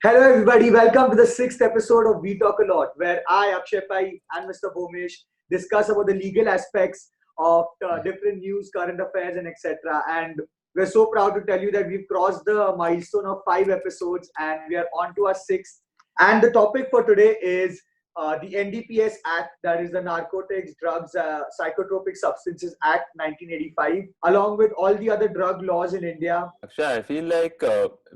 Hello, everybody. Welcome to the sixth episode of We Talk a Lot, where I, Akshay Pai, and Mr. Bhomesh discuss about the legal aspects of different news, current affairs, and etc. And we're so proud to tell you that we've crossed the milestone of 5 episodes, and we are on to our sixth. And the topic for today is the NDPS Act, that is the Narcotics, Drugs, Psychotropic Substances Act 1985, along with all the other drug laws in India. Akshay, I feel like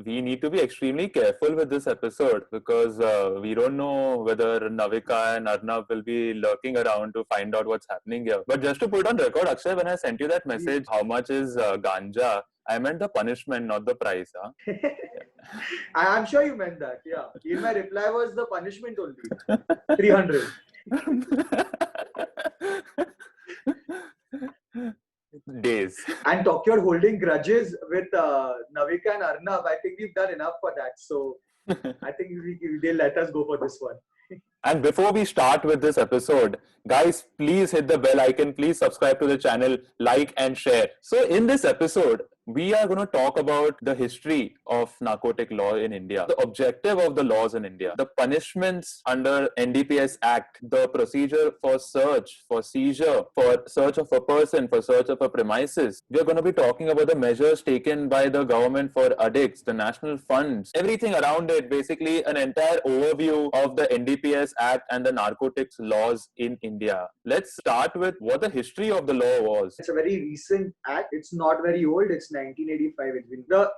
we need to be extremely careful with this episode because we don't know whether Navika and Arnab will be lurking around to find out what's happening here. But just to put on record, Akshay, when I sent you that message, how much is ganja? I meant the punishment, not the price. Huh? I'm sure you meant that. Yeah. Even my reply was the punishment only. 300. Days. And talk about holding grudges with Navika and Arnab. I think we've done enough for that. So I think they'll let us go for this one. And before we start with this episode, guys, please hit the bell icon, please subscribe to the channel, like and share. So in this episode, we are going to talk about the history of narcotic law in India, the objective of the laws in India, the punishments under NDPS Act, the procedure for search, for seizure, for search of a person, for search of a premises. We are going to be talking about the measures taken by the government for addicts, the national funds, everything around it, basically an entire overview of the NDPS Act and the narcotics laws in India. Let's start with what the history of the law was. It's a very recent act. It's not very old. It's 1985.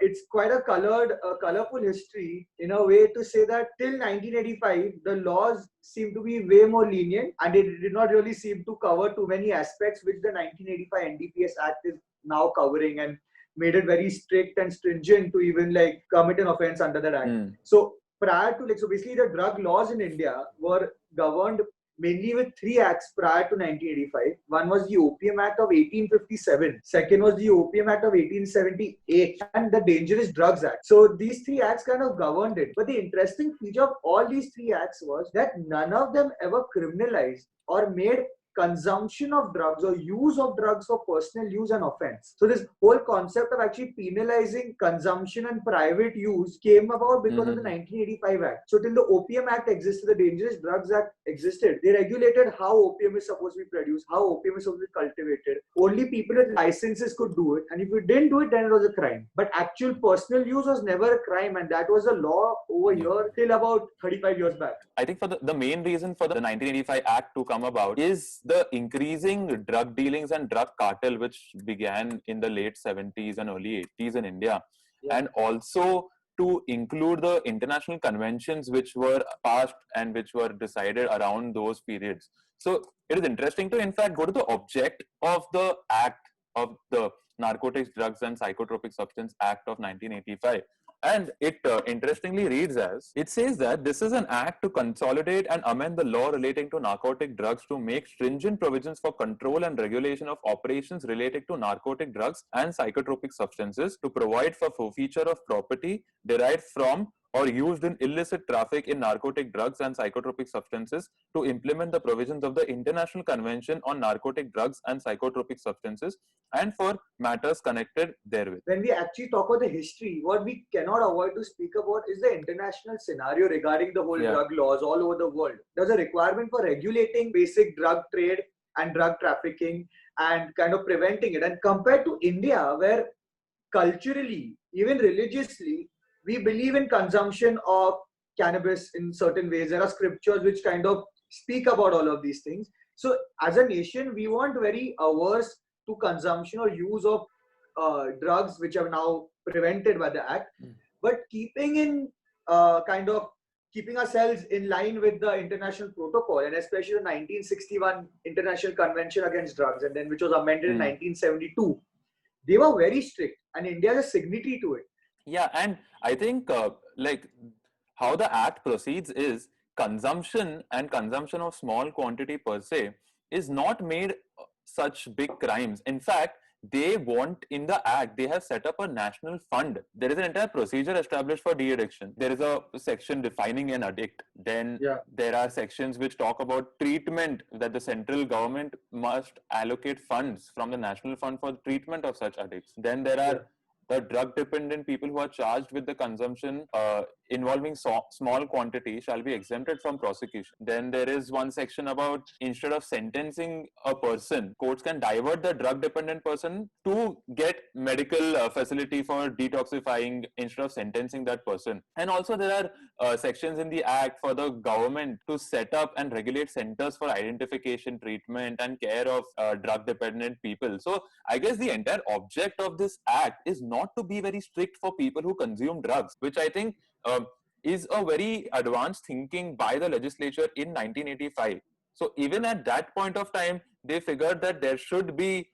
It's quite a colorful history in a way to say that till 1985, the laws seem to be way more lenient and it did not really seem to cover too many aspects which the 1985 NDPS Act is now covering and made it very strict and stringent to even like commit an offense under that act. So prior to so basically the drug laws in India were governed mainly with 3 acts prior to 1985. One was the Opium Act of 1857. Second was the Opium Act of 1878 and the Dangerous Drugs Act. So these 3 acts kind of governed it. But the interesting feature of all these 3 acts was that none of them ever criminalized or made consumption of drugs or use of drugs for personal use an offense. So this whole concept of actually penalizing consumption and private use came about because of the 1985 Act. So till the Opium Act existed, the Dangerous Drugs Act existed, they regulated how opium is supposed to be produced, how opium is supposed to be cultivated. Only people with licenses could do it, and if you didn't do it, then it was a crime. But actual personal use was never a crime, and that was a law over here till about 35 years back. I think for the main reason for the 1985 Act to come about is the increasing drug dealings and drug cartel which began in the late 70s and early 80s in India. Yeah. And also to include the international conventions which were passed and which were decided around those periods. So it is interesting to in fact go to the object of the Act of the Narcotics, Drugs and Psychotropic Substance Act of 1985. And it interestingly reads as, it says that this is an act to consolidate and amend the law relating to narcotic drugs to make stringent provisions for control and regulation of operations related to narcotic drugs and psychotropic substances, to provide for forfeiture of property derived from or used in illicit traffic in narcotic drugs and psychotropic substances, to implement the provisions of the International Convention on Narcotic Drugs and Psychotropic Substances, and for matters connected therewith. When we actually talk about the history, what we cannot avoid to speak about is the international scenario regarding the whole drug laws all over the world. There's a requirement for regulating basic drug trade and drug trafficking and kind of preventing it. And compared to India, where culturally, even religiously, we believe in consumption of cannabis in certain ways. There are scriptures which kind of speak about all of these things. So as a nation, we weren't very averse to consumption or use of drugs which are now prevented by the Act. But keeping ourselves in line with the international protocol, and especially the 1961 International Convention Against Drugs, and then which was amended in 1972, they were very strict, and India is a signatory to it. Yeah, and I think like how the Act proceeds is consumption of small quantity per se is not made such big crimes. In fact, they want in the Act, they have set up a national fund. There is an entire procedure established for de-addiction. There is a section defining an addict. Then there are sections which talk about treatment, that the central government must allocate funds from the national fund for treatment of such addicts. Then there are the drug dependent people who are charged with the consumption involving small quantity shall be exempted from prosecution. Then there is one section about instead of sentencing a person, courts can divert the drug dependent person to get medical facility for detoxifying instead of sentencing that person. And also there are sections in the act for the government to set up and regulate centers for identification, treatment and care of drug dependent people. So I guess the entire object of this act is not to be very strict for people who consume drugs, which I think is a very advanced thinking by the legislature in 1985. So even at that point of time, they figured that there should be,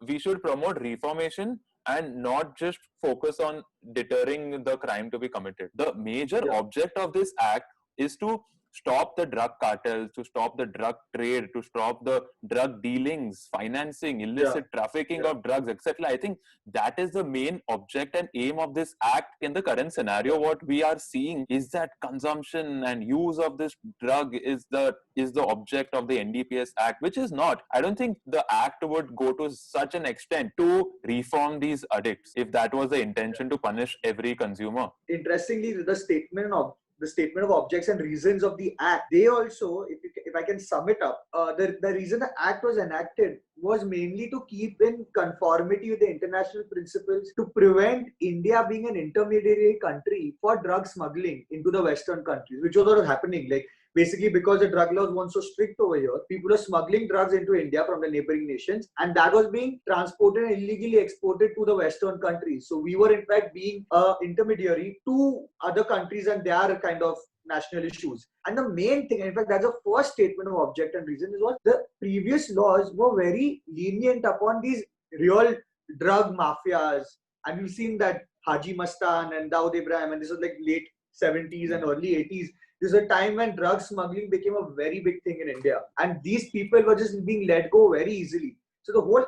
we should promote reformation and not just focus on deterring the crime to be committed. The major object of this act is to stop the drug cartels, to stop the drug trade, to stop the drug dealings, financing, illicit trafficking of drugs, etc. I think that is the main object and aim of this act. In the current scenario, what we are seeing is that consumption and use of this drug is the object of the NDPS Act, which is not. I don't think the act would go to such an extent to reform these addicts if that was the intention to punish every consumer. Interestingly, the statement of objects and reasons of the act, they also, if I can sum it up, the reason the act was enacted was mainly to keep in conformity with the international principles to prevent India being an intermediary country for drug smuggling into the Western countries, which was what was happening. Like, basically, because the drug laws weren't so strict over here, people were smuggling drugs into India from the neighboring nations, and that was being transported and illegally exported to the Western countries. So we were in fact being an intermediary to other countries and their kind of national issues. And the main thing, in fact, that's the first statement of object and reason, is what the previous laws were very lenient upon these real drug mafias. And we've seen that Haji Mastan and Dawood Ibrahim, and this was like late 70s and early 80s. This is a time when drug smuggling became a very big thing in India. And these people were just being let go very easily. So the whole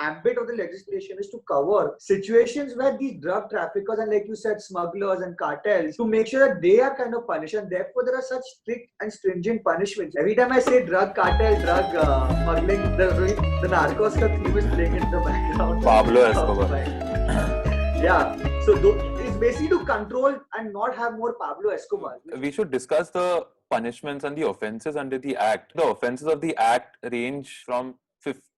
ambit of the legislation is to cover situations where these drug traffickers and, like you said, smugglers and cartels, to make sure that they are kind of punished. And therefore, there are such strict and stringent punishments. Every time I say drug cartel, drug smuggling, the Narcos theme is playing in the background. Pablo Escobar. Yeah. So it's basically to control and not have more Pablo Escobar. We should discuss the punishments and the offences under the Act. The offences of the Act range from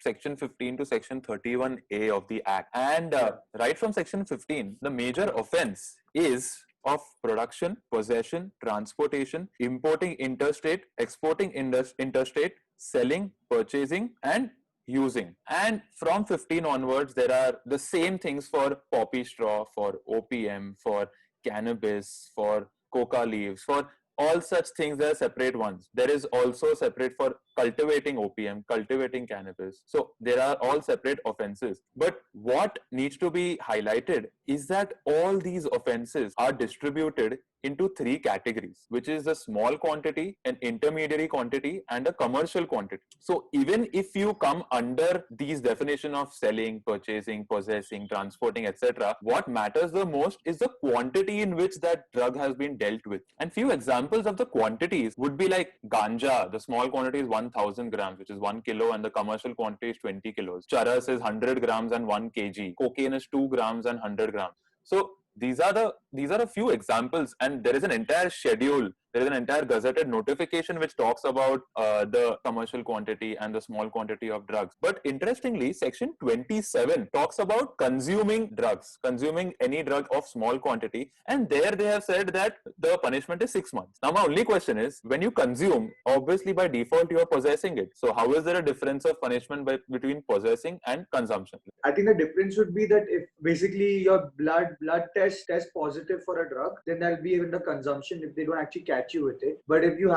Section 15 to Section 31A of the Act. And right from Section 15, the major offence is of production, possession, transportation, importing interstate, exporting interstate, selling, purchasing, and using. And from 15 onwards, there are the same things for poppy straw, for OPM, for cannabis, for coca leaves, for all such things. There are separate ones. There is also separate for cultivating OPM, cultivating cannabis. So there are all separate offenses. But what needs to be highlighted is that all these offenses are distributed into three categories, which is the small quantity, an intermediary quantity, and a commercial quantity. So even if you come under these definition of selling, purchasing, possessing, transporting, etc., what matters the most is the quantity in which that drug has been dealt with. And few examples of the quantities would be like ganja. The small quantity is 1000 grams, which is 1 kilo, and the commercial quantity is 20 kilos. Charas is 100 grams and 1 kg. Cocaine is 2 grams and 100 grams. So these are a few examples, and there is an entire schedule. There is an entire gazetted notification which talks about the commercial quantity and the small quantity of drugs. But interestingly, Section 27 talks about consuming drugs, consuming any drug of small quantity. And there they have said that the punishment is 6 months. Now, my only question is, when you consume, obviously by default, you are possessing it. So how is there a difference of punishment between possessing and consumption? I think the difference would be that if basically your blood test positive for a drug, then that'll be even the consumption if they don't actually catch you with it. But if you're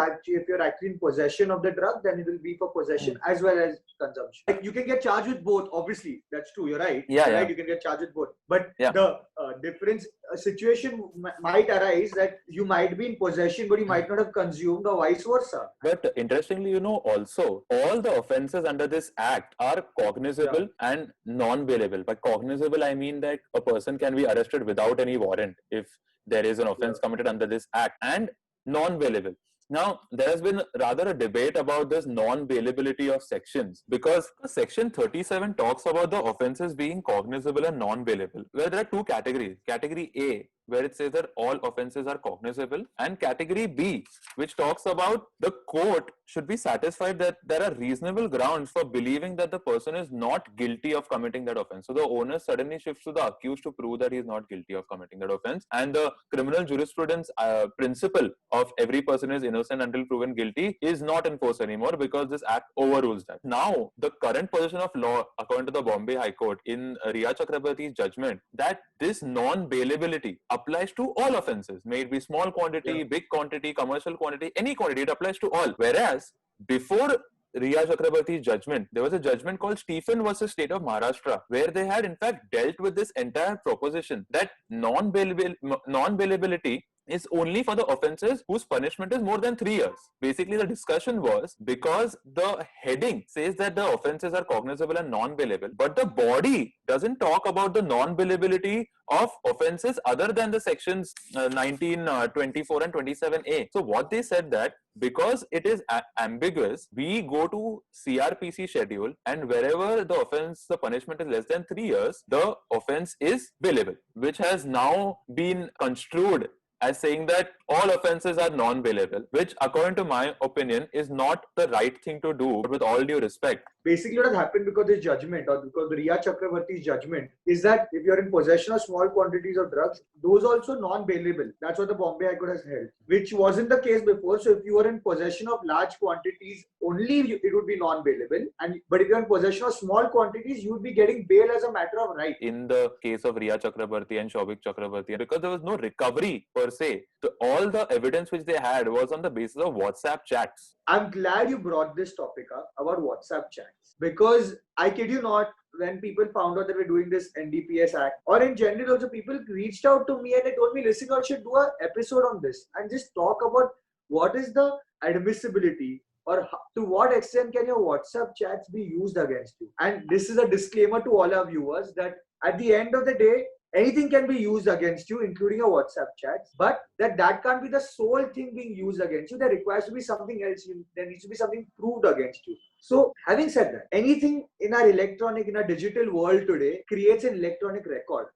actually in possession of the drug, then it will be for possession as well as consumption. Like, you can get charged with both. Obviously, that's true. You're right. Right. You can get charged with both. But the difference, a situation might arise that you might be in possession, but you might not have consumed, or vice versa. But interestingly, also all the offences under this act are cognizable and non-bailable. By cognizable, I mean that a person can be arrested without any warrant if there is an offence committed under this act, and non-bailable. Now, there has been rather a debate about this non-bailability of sections, because Section 37 talks about the offences being cognizable and non-bailable, where there are two categories. Category A, where it says that all offences are cognizable, and Category B, which talks about the court should be satisfied that there are reasonable grounds for believing that the person is not guilty of committing that offence. So the onus suddenly shifts to the accused to prove that he is not guilty of committing that offence, and the criminal jurisprudence principle of every person is innocent until proven guilty is not enforced anymore, because this act overrules that. Now, the current position of law, according to the Bombay High Court in Riya Chakrabarty's judgment, that this non-bailability applies to all offences, may it be small quantity, big quantity, commercial quantity, any quantity, it applies to all. Whereas before Riya Chakrabarty's judgment, there was a judgment called Stephen versus State of Maharashtra, where they had in fact dealt with this entire proposition that non-bailability is only for the offences whose punishment is more than 3 years. Basically, the discussion was because the heading says that the offences are cognizable and non-bailable, but the body doesn't talk about the non-bailability of offences other than the sections 19, 24 and 27A. So what they said that because it is ambiguous, we go to CRPC schedule, and wherever the offence, the punishment is less than 3 years, the offence is bailable, which has now been construed as saying that all offences are non-bailable, which according to my opinion is not the right thing to do, with all due respect. Basically, what has happened because this judgment, or because the Riya Chakrabarty's judgment, is that if you're in possession of small quantities of drugs, those also non-bailable. That's what the Bombay High Court has held, which wasn't the case before. So if you were in possession of large quantities, only it would be non-bailable. But if you're in possession of small quantities, you would be getting bail as a matter of right. In the case of Riya Chakrabarty and Shobhik Chakrabarty, because there was no recovery per se, so all the evidence which they had was on the basis of WhatsApp chats. I'm glad you brought this topic up about WhatsApp chats, because I kid you not, when people found out that we're doing this NDPS Act, or in general also, people reached out to me and they told me, listen, I should do an episode on this and just talk about what is the admissibility, or to what extent can your WhatsApp chats be used against you. And this is a disclaimer to all our viewers that at the end of the day, anything can be used against you, including your WhatsApp chats, but that can't be the sole thing being used against you. There requires to be something else. There needs to be something proved against you. So, having said that, anything in our digital world today creates an electronic record,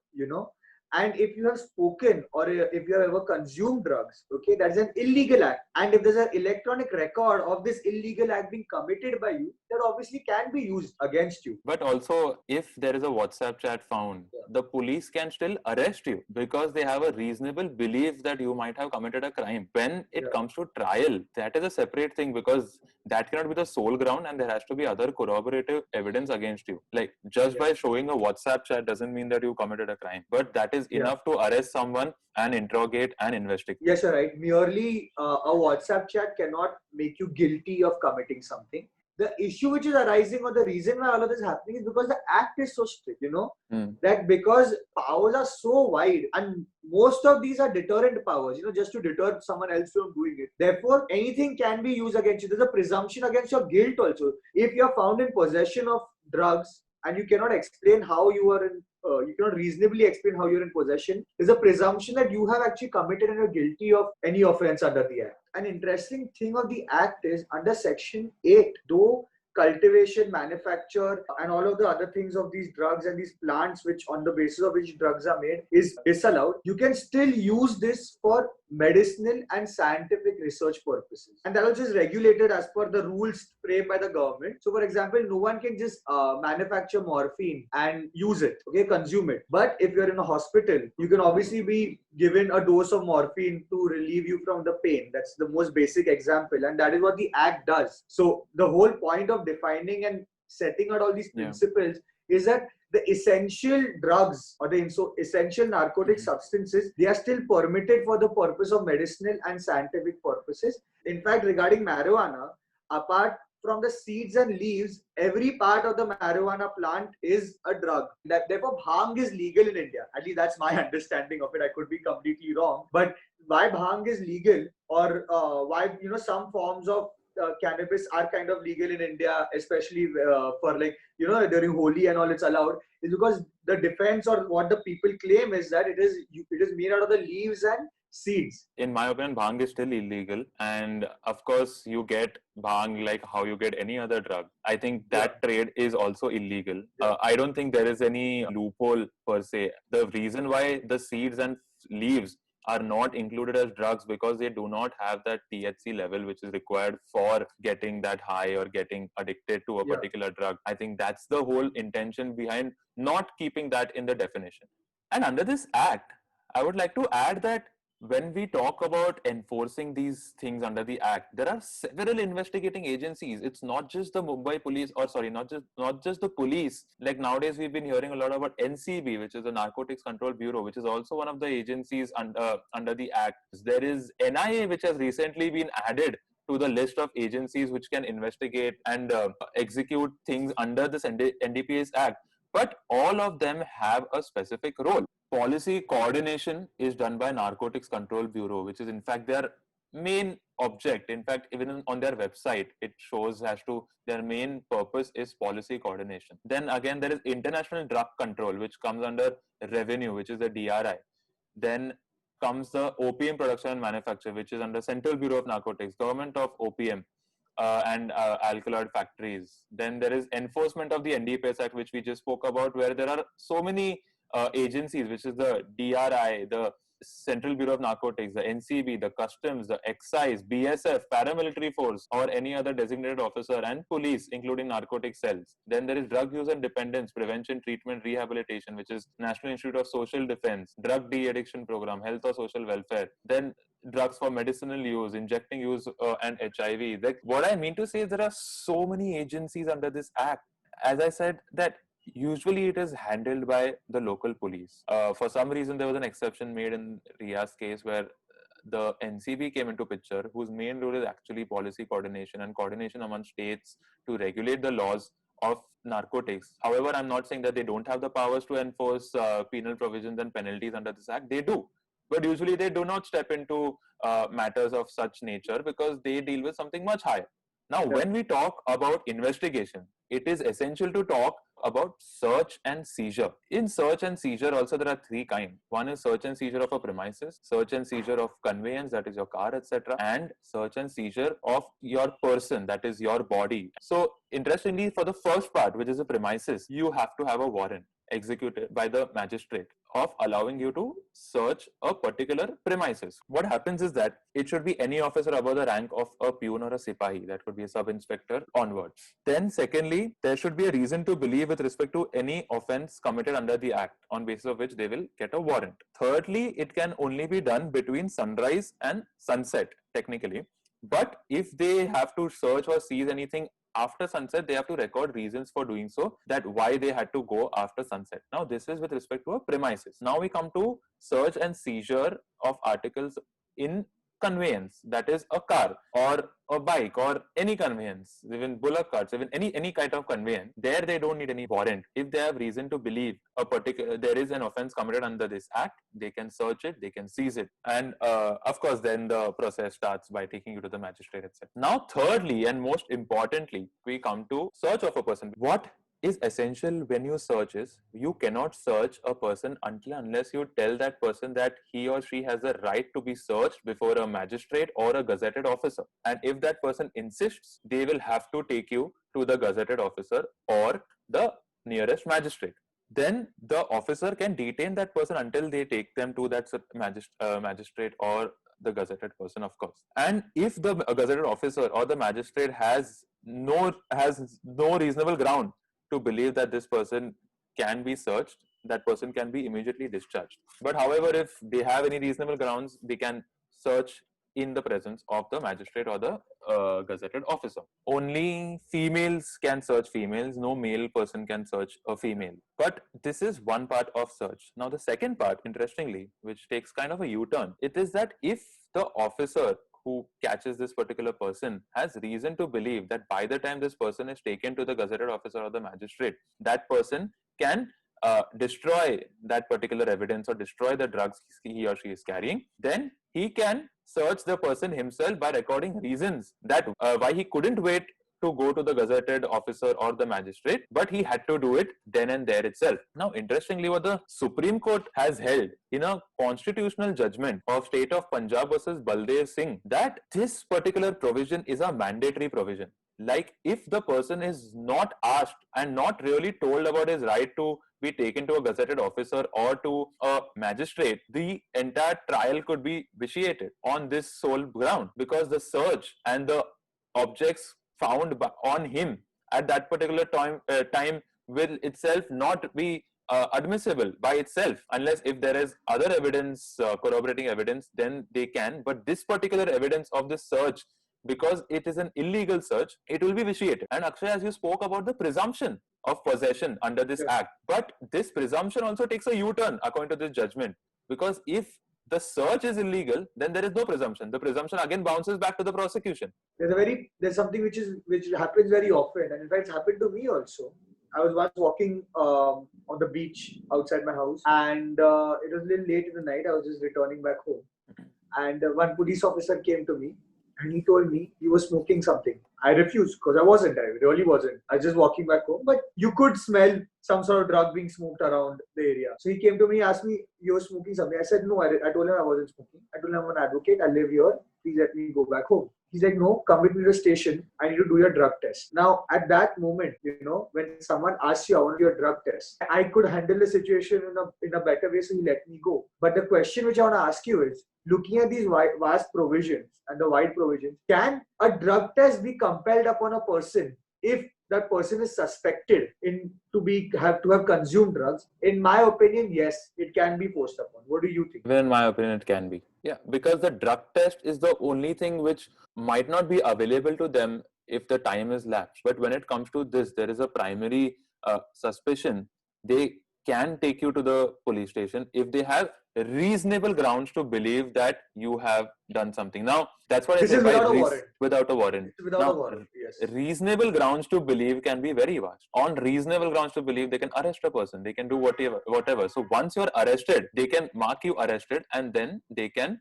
And if you have spoken, or if you have ever consumed drugs, okay, that's an illegal act. And if there's an electronic record of this illegal act being committed by you, that obviously can be used against you. But also, if there is a WhatsApp chat found, the police can still arrest you because they have a reasonable belief that you might have committed a crime. When it comes to trial, that is a separate thing, because that cannot be the sole ground, and there has to be other corroborative evidence against you. Like, just by showing a WhatsApp chat doesn't mean that you committed a crime, but that is enough to arrest someone and interrogate and investigate. Yes, you're right. Merely a WhatsApp chat cannot make you guilty of committing something. The issue which is arising, or the reason why all of this is happening, is because the act is so strict, that because powers are so wide, and most of these are deterrent powers, just to deter someone else from doing it. Therefore, anything can be used against you. There's a presumption against your guilt also. If you're found in possession of drugs and you cannot explain how you are in, you cannot reasonably explain how you're in possession, there's a presumption that you have actually committed and are guilty of any offense under the act. An interesting thing of the act is, under section 8, though cultivation, manufacture, and all of the other things of these drugs and these plants, which on the basis of which drugs are made, is disallowed, you can still use this for medicinal and scientific research purposes. And that also is regulated as per the rules framed by the government. So, for example, no one can just manufacture morphine and use it, consume it. But if you're in a hospital, you can obviously be given a dose of morphine to relieve you from the pain. That's the most basic example. And that is what the act does. So, the whole point of defining and setting out all these principles is that the essential drugs, or the essential narcotic substances, they are still permitted for the purpose of medicinal and scientific purposes. In fact, regarding marijuana, apart from the seeds and leaves, every part of the marijuana plant is a drug. Therefore, bhang is legal in India. At least that's my understanding of it. I could be completely wrong. But why bhang is legal, or why some forms of cannabis are kind of legal in India, especially for during Holi and all, it's allowed, is because the defense, or what the people claim, is that it is made out of the leaves and seeds. In my opinion, bhang is still illegal, and of course, you get bhang like how you get any other drug. I think that trade is also illegal. I don't think there is any loophole per se. The reason why the seeds and leaves are not included as drugs because they do not have that THC level which is required for getting that high or getting addicted to a particular drug. I think that's the whole intention behind not keeping that in the definition. And under this act, I would like to add that when we talk about enforcing these things under the act, there are several investigating agencies. It's not just the Mumbai police, or sorry, not just the police. Like nowadays, we've been hearing a lot about NCB, which is the Narcotics Control Bureau, which is also one of the agencies under the act. There is NIA, which has recently been added to the list of agencies which can investigate and execute things under this NDPS Act. But all of them have a specific role. Policy coordination is done by Narcotics Control Bureau, which is in fact their main object. In fact, even on their website, it shows as to their main purpose is policy coordination. Then again, there is International Drug Control, which comes under revenue, which is the DRI. Then comes the opium production and manufacture, which is under Central Bureau of Narcotics, Government of Opium and alkaloid factories. Then there is enforcement of the NDPS Act, which we just spoke about, where there are so many agencies, which is the DRI, the Central Bureau of Narcotics, the NCB, the Customs, the Excise, BSF, paramilitary force, or any other designated officer, and police, including narcotic cells. Then there is Drug Use and Dependence Prevention, Treatment, Rehabilitation, which is National Institute of Social Defense, Drug De-Addiction Program, Health or Social Welfare. Then drugs for medicinal use, injecting use, and HIV. Like, what I mean to say is there are so many agencies under this act. As I said, that usually it is handled by the local police. For some reason, there was an exception made in Ria's case where the NCB came into picture, whose main role is actually policy coordination and coordination among states to regulate the laws of narcotics. However, I'm not saying that they don't have the powers to enforce penal provisions and penalties under this act. They do. But usually they do not step into matters of such nature because they deal with something much higher. Now, when we talk about investigation, it is essential to talk about search and seizure. In search and seizure also there are three kinds. One is search and seizure of a premises, search and seizure of conveyance, that is your car, etc., and search and seizure of your person, that is your body. So interestingly, for the first part, which is a premises, you have to have a warrant executed by the magistrate of allowing you to search a particular premises. What happens is that it should be any officer above the rank of a peon or a sipahi, that could be a sub-inspector onwards. Then secondly, there should be a reason to believe with respect to any offense committed under the act, on basis of which they will get a warrant. Thirdly, it can only be done between sunrise and sunset, technically. But if they have to search or seize anything after sunset, they have to record reasons for doing so, that why they had to go after sunset. Now, this is with respect to a premises. Now we come to search and seizure of articles in conveyance, that is a car or a bike or any conveyance, even bullock carts, even any kind of conveyance. There they don't need any warrant. If they have reason to believe a particular there is an offense committed under this act, they can search it, they can seize it, and of course then the process starts by taking you to the magistrate itself. Now thirdly and most importantly, we come to search of a person. What is essential when you search is you cannot search a person unless you tell that person that he or she has the right to be searched before a magistrate or a gazetted officer. And if that person insists, they will have to take you to the gazetted officer or the nearest magistrate. Then the officer can detain that person until they take them to that magistrate or the gazetted person, of course. And if the gazetted officer or the magistrate has no reasonable ground to believe that this person can be searched, that person can be immediately discharged. But however, if they have any reasonable grounds, they can search in the presence of the magistrate or the gazetted officer. Only females can search females. No male person can search a female. But this is one part of search. Now the second part, interestingly, which takes kind of a U-turn, it is that if the officer who catches this particular person has reason to believe that by the time this person is taken to the gazetted officer or the magistrate, that person can destroy that particular evidence or destroy the drugs he or she is carrying, then he can search the person himself by recording reasons that why he couldn't wait to go to the gazetted officer or the magistrate, but he had to do it then and there itself. Now, interestingly, what the Supreme Court has held in a constitutional judgment of State of Punjab versus Baldev Singh, that this particular provision is a mandatory provision. Like, if the person is not asked and not really told about his right to be taken to a gazetted officer or to a magistrate, the entire trial could be vitiated on this sole ground, because the search and the objects found on him at that particular time will itself not be admissible by itself, unless if there is other evidence, corroborating evidence, then they can. But this particular evidence of the search, because it is an illegal search, it will be vitiated. And Akshay, as you spoke about the presumption of possession under this act, but this presumption also takes a U-turn according to this judgment, because if the search is illegal, then there is no presumption. The presumption again bounces back to the prosecution. There's something which happens very often, and in fact it's happened to me also. I was once walking on the beach outside my house, and it was a little late in the night. I was just returning back home, and one police officer came to me, and he told me he was smoking something. I refused because I really wasn't. I was just walking back home, but you could smell some sort of drug being smoked around the area. So he came to me, asked me, "You were smoking something?" I said, "No." I told him I wasn't smoking. I told him I'm an advocate. I live here. Please let me go back home. He's like, "No, come with me to the station. I need to do your drug test." Now, at that moment, when someone asks you, "I want to do a drug test," I could handle the situation in a better way, so he let me go. But the question which I want to ask you is, looking at these vast provisions and the wide provisions, can a drug test be compelled upon a person if that person is suspected to have consumed drugs? In my opinion, yes, it can be forced upon. What do you think? Even in my opinion, it can be. Yeah, because the drug test is the only thing which might not be available to them if the time is lapsed. But when it comes to this, there is a primary suspicion. They can take you to the police station if they have reasonable grounds to believe that you have done something. Now, that's what this I say. Without a warrant. Without a warrant. Without a warrant, yes. Reasonable grounds to believe can be very vast. On reasonable grounds to believe, they can arrest a person. They can do whatever. So once you're arrested, they can mark you arrested, and then they can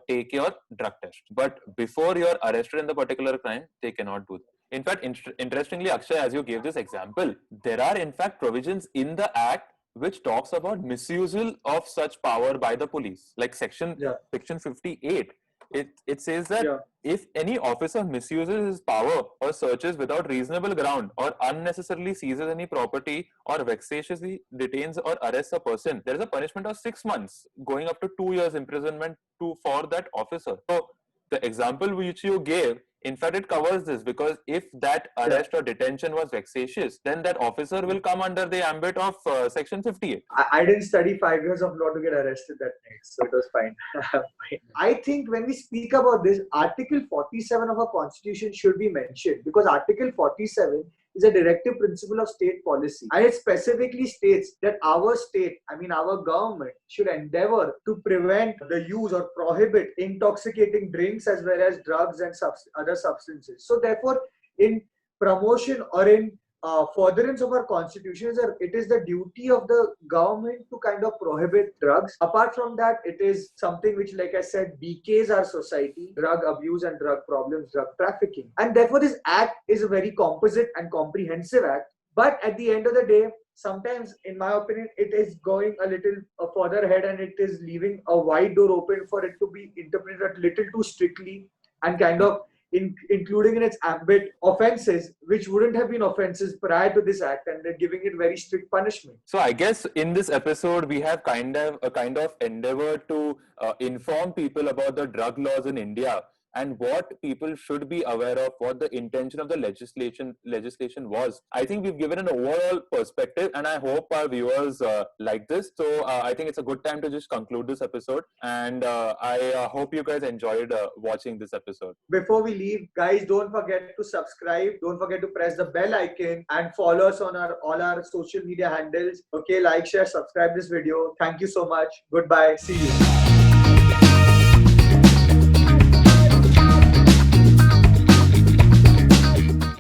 take your drug test. But before you're arrested in the particular crime, they cannot do that. In fact, interestingly, Akshay, as you gave this example, there are in fact provisions in the Act which talks about misusal of such power by the police. Like section 58, it says that if any officer misuses his power or searches without reasonable ground or unnecessarily seizes any property or vexatiously detains or arrests a person, there is a punishment of 6 months going up to 2 years imprisonment for that officer. So the example which you gave, in fact, it covers this, because if that arrest or detention was vexatious, then that officer will come under the ambit of section 58. I didn't study 5 years of law to get arrested that night, so it was fine. I think when we speak about this, Article 47 of our Constitution should be mentioned, because Article 47 is a directive principle of state policy, and it specifically states that our government should endeavor to prevent the use or prohibit intoxicating drinks as well as drugs and other substances. So therefore, in promotion or in furtherance of our Constitution, it is the duty of the government to kind of prohibit drugs. Apart from that, it is something which, like I said, decays our society: drug abuse and drug problems, drug trafficking. And therefore, this act is a very composite and comprehensive act. But at the end of the day, sometimes, in my opinion, it is going a little further ahead, and it is leaving a wide door open for it to be interpreted a little too strictly, and kind of including in its ambit offenses which wouldn't have been offenses prior to this act, and they're giving it very strict punishment. So I guess in this episode we have kind of endeavored to inform people about the drug laws in India and what people should be aware of, what the intention of the legislation was. I think we've given an overall perspective, and I hope our viewers like this. So I think it's a good time to just conclude this episode, and I hope you guys enjoyed watching this episode. Before we leave, guys, don't forget to subscribe, don't forget to press the bell icon, and follow us on all our social media handles. Okay, like, share, subscribe this video. Thank you so much. Goodbye. See you.